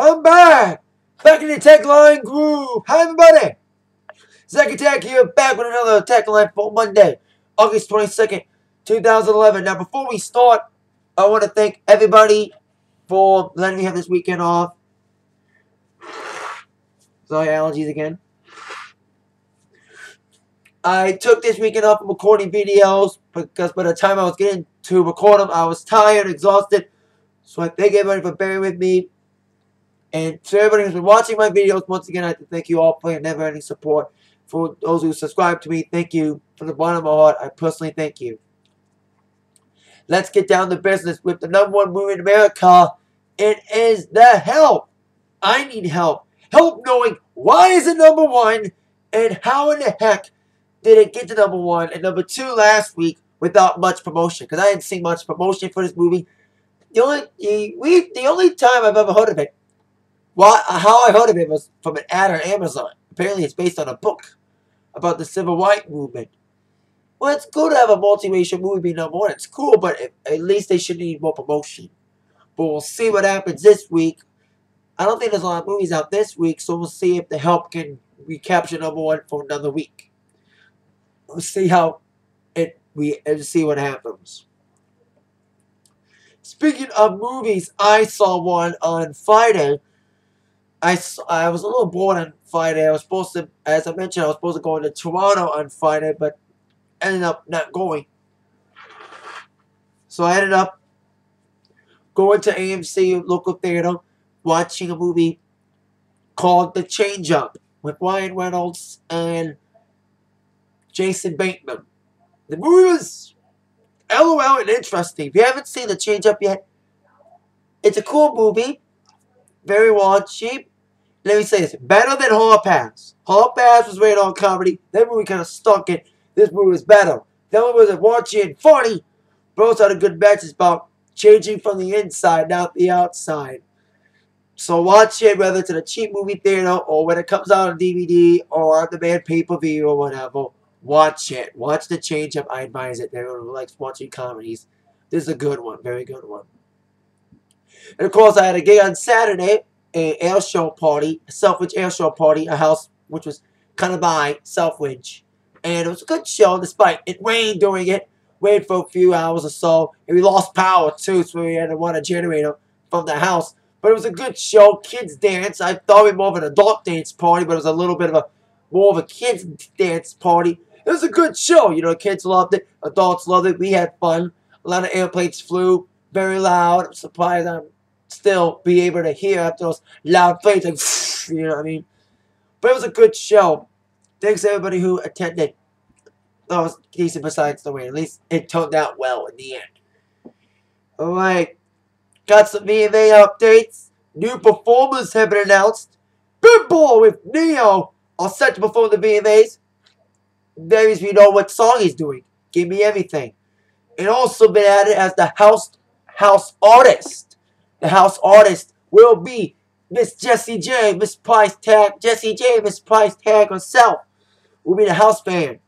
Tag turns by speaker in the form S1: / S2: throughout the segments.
S1: I'm back! Back in the Atakline groove! Hi everybody! Zack Attack here, back with another Atakline for Monday, August 22nd, 2011. Now before we start, I want to thank everybody for letting me have this weekend off. Sorry, allergies again. I took this weekend off from recording videos because by the time I was getting to record them, I was tired, exhausted. So I thank everybody for bearing with me. And to everybody who's been watching my videos, once again, I have to thank you all for your never-ending support. For those who subscribe to me, thank you. From the bottom of my heart, I personally thank you. Let's get down to business with the #1 movie in America. It is The Help. I need help. Help knowing why is it #1 and how in the heck did it get to #1 and #2 last week without much promotion. Because I didn't see much promotion for this movie. The only time I've ever heard of it, how I heard of it was from an ad on Amazon. Apparently it's based on a book about the civil rights movement. Well, it's good to have a multiracial movie be #1. It's cool, but at least they should need more promotion. But we'll see what happens this week. I don't think there's a lot of movies out this week, so we'll see if The Help can recapture #1 for another week. We'll see see what happens. Speaking of movies, I saw one on Friday. I was a little bored on Friday. I was supposed to, as I mentioned, I was supposed to go into Toronto on Friday, but ended up not going. So I ended up going to AMC local theater, watching a movie called The Change Up with Ryan Reynolds and Jason Bateman. The movie was LOL and interesting. If you haven't seen The Change Up yet, it's a cool movie. Very raunchy. Let me say this. Better than Hall Pass. Hall Pass was rated on comedy. That movie kind of stunk it. This movie was better. That movie was raunchy and funny. But also had a good message about changing from the inside, not the outside. So watch it, whether it's in a cheap movie theater or when it comes out on DVD or on demand pay-per-view or whatever. Watch it. Watch The Change Up. I advise it. Everyone who likes watching comedies. This is a good one. Very good one. And of course, I had a gig on Saturday, a air show party, a Selfridge air show party, a house which was kind of by Selfridge. And it was a good show, despite it rained during it. Rained for a few hours or so. And we lost power, too, so we had to run a generator from the house. But it was a good show. Kids dance. I thought it was more of an adult dance party, but it was a little bit of more of a kids dance party. It was a good show. You know, kids loved it. Adults loved it. We had fun. A lot of airplanes flew. Very loud. I'm surprised I'm still be able to hear after those loud planes. Like, you know what I mean? But it was a good show. Thanks to everybody who attended. That was decent besides the rain. At least it turned out well in the end. Alright. Got some VMA updates. New performers have been announced. Pitbull with Neo are set to perform the VMAs. That means we know what song he's doing. Give me everything. And also been added as the house artist. The house artist will be Miss Jessie J, Miss Price Tag, Jessie J, Miss Price Tag herself. Will be the house band.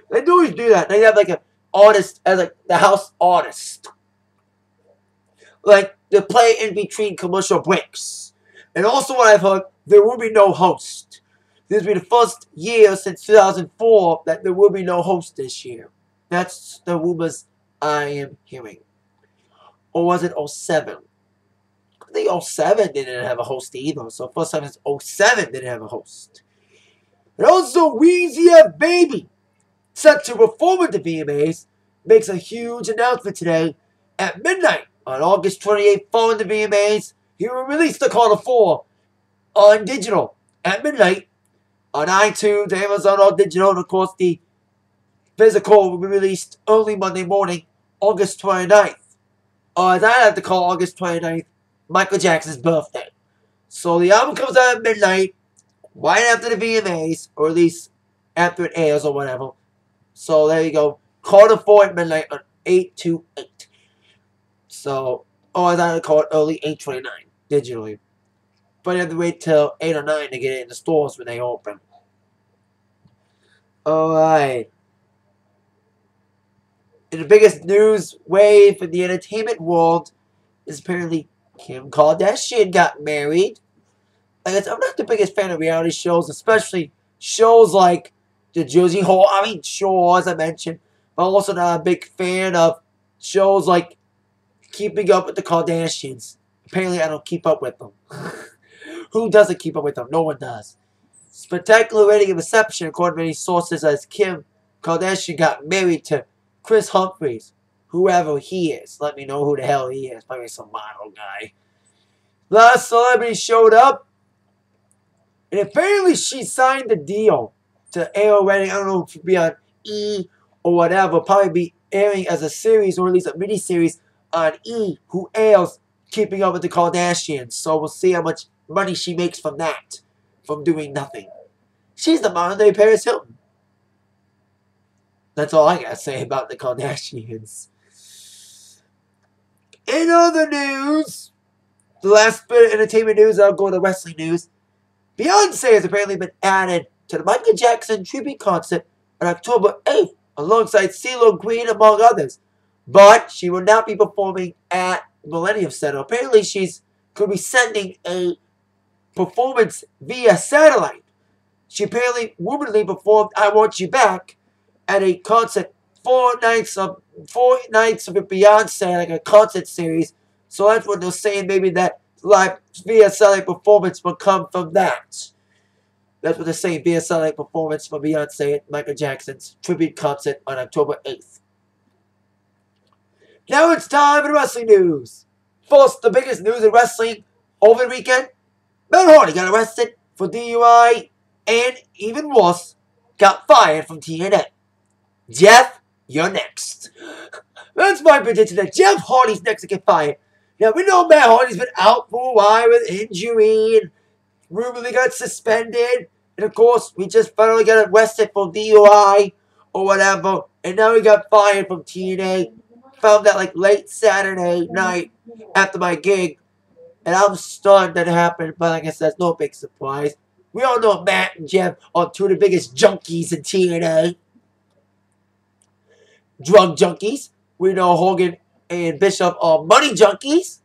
S1: They always do that. They have like an artist as like the house artist. Like they play in between commercial breaks. And also what I've heard, there will be no host. This will be the first year since 2004 that there will be no host this year. That's the rumors I am hearing. Or was it 07? I think 07 didn't have a host either. So first time since 07 didn't have a host. And also Weezy F Baby, set to perform at the VMAs, makes a huge announcement today at midnight on August 28th following the VMAs. He will release the Carter 4 on digital at midnight on iTunes, Amazon, or digital. And of course, the physical will be released early Monday morning, August 29th. Or as I have to call August 29th, Michael Jackson's birthday. So the album comes out at midnight, right after the VMAs, or at least after it airs or whatever. So there you go. Carter 4 at midnight on 8/2/8. So, or as I call it, early 8/29 digitally. But you have to wait till 8 or 9 to get it in the stores when they open. Alright. And the biggest news wave in the entertainment world is apparently Kim Kardashian got married. Like I said, I'm not the biggest fan of reality shows, especially shows like the Jersey Shore, as I mentioned. But I'm also not a big fan of shows like Keeping Up with the Kardashians. Apparently, I don't keep up with them. Who doesn't keep up with them? No one does. Spectacular wedding and reception, according to many sources, as Kim Kardashian got married to Chris Humphries, whoever he is. Let me know who the hell he is. Probably some model guy. Last celebrity showed up, and apparently she signed the deal to air a wedding. I don't know if it'll be on E or whatever. Probably be airing as a series or at least a mini-series on E, who airs Keeping Up with the Kardashians. So we'll see how much money she makes from that, from doing nothing. She's the modern-day Paris Hilton. That's all I gotta say about the Kardashians. In other news, the last bit of entertainment news, I'll go to wrestling news. Beyonce has apparently been added to the Michael Jackson tribute concert on October 8th, alongside CeeLo Green, among others. But she will not be performing at Millennium Center. Apparently, she's going to be sending a performance via satellite. She apparently rumoredly performed "I Want You Back" at a concert 4 nights of Beyonce, like a concert series. So that's what they're saying. Maybe that live via satellite performance will come from that. That's what they're saying. Via satellite performance from Beyonce at Michael Jackson's tribute concert on October 8th. Now it's time for wrestling news. First, the biggest news in wrestling over the weekend. Matt Hardy got arrested for DUI and, even worse, got fired from TNA. Jeff, you're next. That's my prediction that Jeff Hardy's next to get fired. Now, we know Matt Hardy's been out for a while with injury and rumoredly got suspended. And, of course, we just finally got arrested for DUI or whatever. And now he got fired from TNA. Found that like late Saturday night after my gig. And I'm stunned that it happened. But like I said, it's no big surprise. We all know Matt and Jeff are two of the biggest junkies in TNA. Drug junkies. We know Hogan and Bishop are money junkies.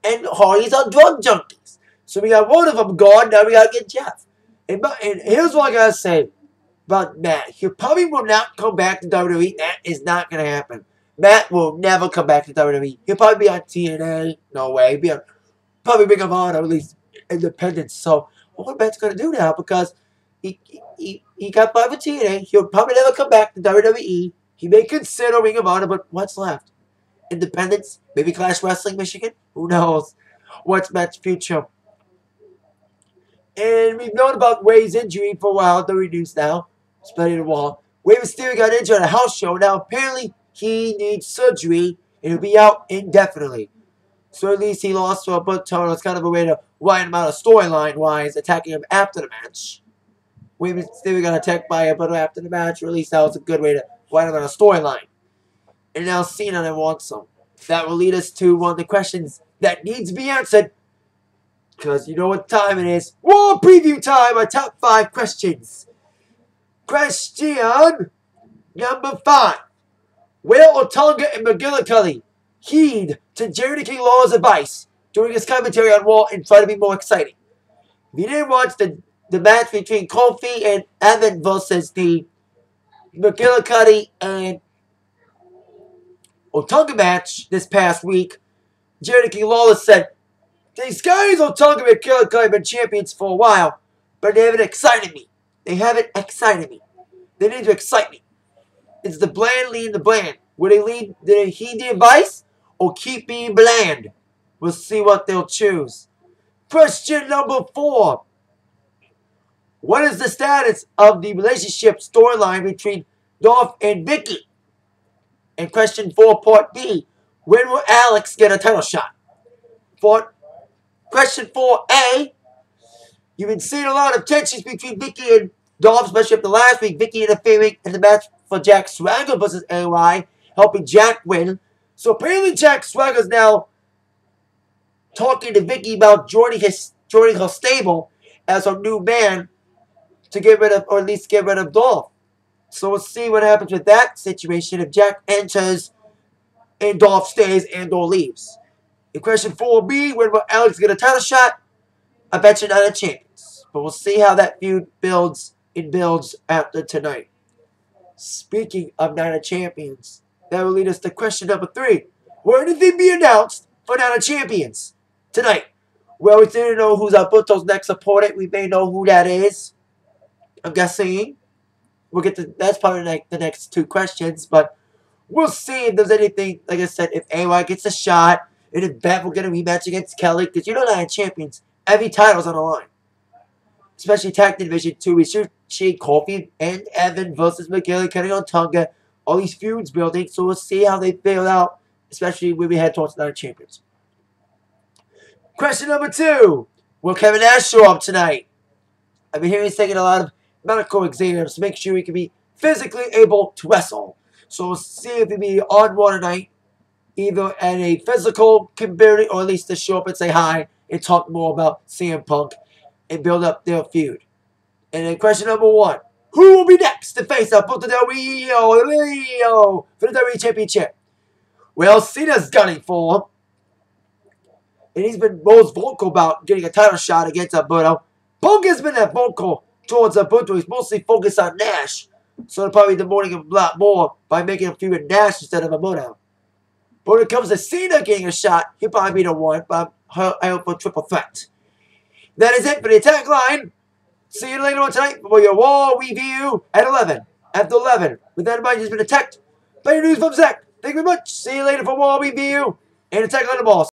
S1: And Hardy's are drug junkies. So we got one of them gone. Now we got to get Jeff. And here's what I got to say about Matt. He probably will not come back to WWE. That is not going to happen. Matt will never come back to WWE. He'll probably be on TNA. No way. He'll be on probably Ring of Honor, or at least Independence. So what Matt's going to do now? Because he got fired with TNA. He'll probably never come back to WWE. He may consider Ring of Honor, but what's left? Independence? Maybe Clash Wrestling Michigan? Who knows? What's Matt's future? And we've known about Rey's injury for a while. The news now. Spreading the wall. Rey Mysterio got injured at a house show. Now, apparently, he needs surgery, and he'll be out indefinitely. So at least he lost to a butt tone. It's kind of a way to widen him out of storyline-wise, attacking him after the match. Rey Mysterio got attacked by a butt after the match, or at least that was a good way to widen him out of storyline. And now Cena that wants him. That will lead us to one of the questions that needs to be answered. Because you know what time it is. War preview time, our top 5 questions. Question number 5. Will Otunga and McGillicuddy heed to Jerry King Lawler's advice during his commentary on Raw and try to be more exciting? If you didn't watch the match between Kofi and Evan versus the McGillicuddy and Otunga match this past week, Jerry King Lawler said, "These guys, Otunga and McGillicuddy, have been champions for a while, but they haven't excited me. They haven't excited me. They need to excite me. It's the bland leading the bland. Will they heed the advice or keep being bland? We'll see what they'll choose." Question number 4. What is the status of the relationship storyline between Dolph and Vicky? And question 4, part B. When will Alex get a title shot? Question 4A. You've been seeing a lot of tensions between Vicky and Dolph, especially after last week. Vicky interfering in the match for Jack Swagger versus AY, helping Jack win. So apparently Jack Swagger's now talking to Vicky about joining her stable as her new man to get rid of, or at least get rid of Dolph. So we'll see what happens with that situation if Jack enters and Dolph stays and or leaves. And question 4B, when will Alex get a title shot? I bet you Night of Champions. But we'll see how that feud builds after tonight. Speaking of Night of Champions, that will lead us to question number 3. Will anything be announced for Night of Champions tonight? Well, we didn't know who's Alberto's next opponent. We may know who that is. I'm guessing. We'll get to that's probably like the next 2 questions, but we'll see if there's anything. Like I said, if AY gets a shot, and if Beth will get a rematch against Kelly, because you know Night of Champions, every title's on the line. Especially tag division 2. We should see Kofi and Evan versus McGill, Kenny on Tonga. All these feuds building, so we'll see how they feel out, especially when we head towards Night of Champions. Question number 2. Will Kevin Nash show up tonight? I've been hearing he's taking a lot of medical exams to make sure he can be physically able to wrestle. So we'll see if he'll be on one tonight, either at a physical capability or at least to show up and say hi and talk more about CM Punk and build up their feud. And then question number 1. Who will be next to face Alberto Del Rio for the WWE Championship? Well, Cena's gunning for him. And he's been most vocal about getting a title shot against Alberto. Punk has been that vocal towards Alberto. He's mostly focused on Nash. So they'll probably be demoting him a lot more by making him feud with Nash instead of Alberto. But when it comes to Cena getting a shot, he'll probably be the one. But I hope for a triple threat. That is it for the Atakline. See you later on tonight for your Raw review at 11. After 11. With that in mind, you've been attacked by news from Zach. Thank you very much. See you later for Raw review and Atakline the Boss.